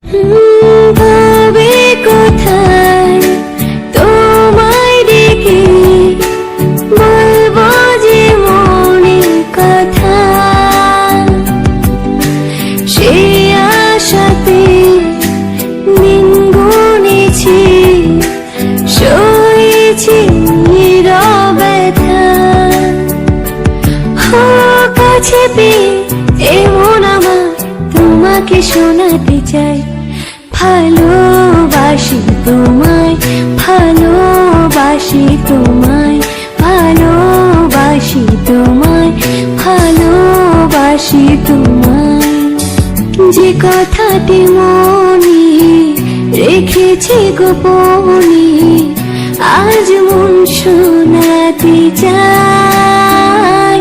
ভাবে কোথায় তোমায় ডেকে বলবো যে মনের কথা, সেই আশাতে দিন গুনেছি, সয়েছি নীরবতা। কাছে পেয়ে এমন আমার তোমাকে শোনাতে চাই, ভালোবাসি তোমায়, ভালোবাসি তোমায়, ভালোবাসি তোমায়, ভালোবাসি তোমায়। যে কথাটি মনে রেখেছি গোপনে, আজ মন শোনাতে চাই,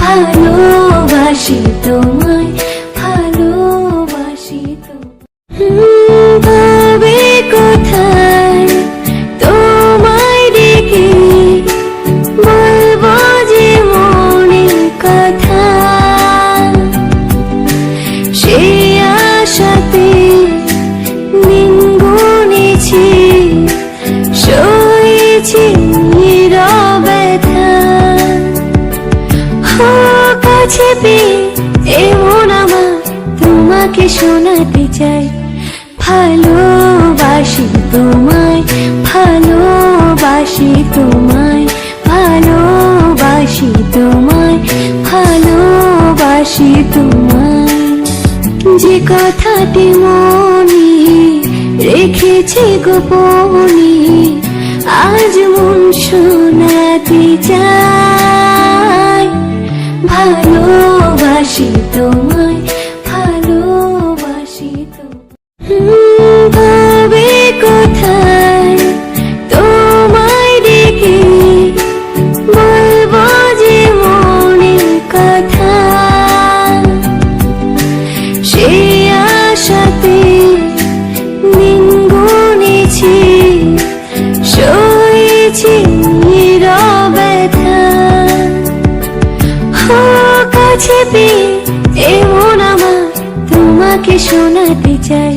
ভালোবাসি তোমায়, ভালোবাসি তোমায়। ভাবে কোথায় তোমায় ডেকে বলবো যে মনের কথা, সেই আশাতে দিন গুনেছি, সয়েছি নীরবতা। কাছে পেয়ে এমন আমার তোমাকে শোনাতে চাই, ভালোবাসি তোমায়, ভালোবাসি তোমায়, ভালোবাসি তোমায়, ভালোবাসি তোমায়। যে কথাটি মনে রেখেছি গোপনে, আজ মন শোনাতে চাই, ভালোবাসি তোমায়, ভালোবাসি তোমায়। ভাবে কোথায় তোমায় ডেকে বলবো যে মনের কথা, সেই আশাতে দিন গুনেছি, সয়েছি নীরবতা। কাছে পেয়ে এমন আমার তোমাকে শোনাতে চাই,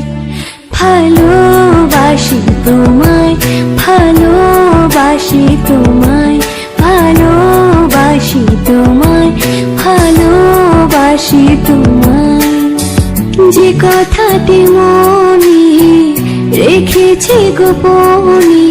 ভালোবাসি তোমায়, ভালোবাসি তোমায়, ভালোবাসি তোমায়, ভালোবাসি তোমায়। যে কথাটি মনে রেখেছি গোপনে,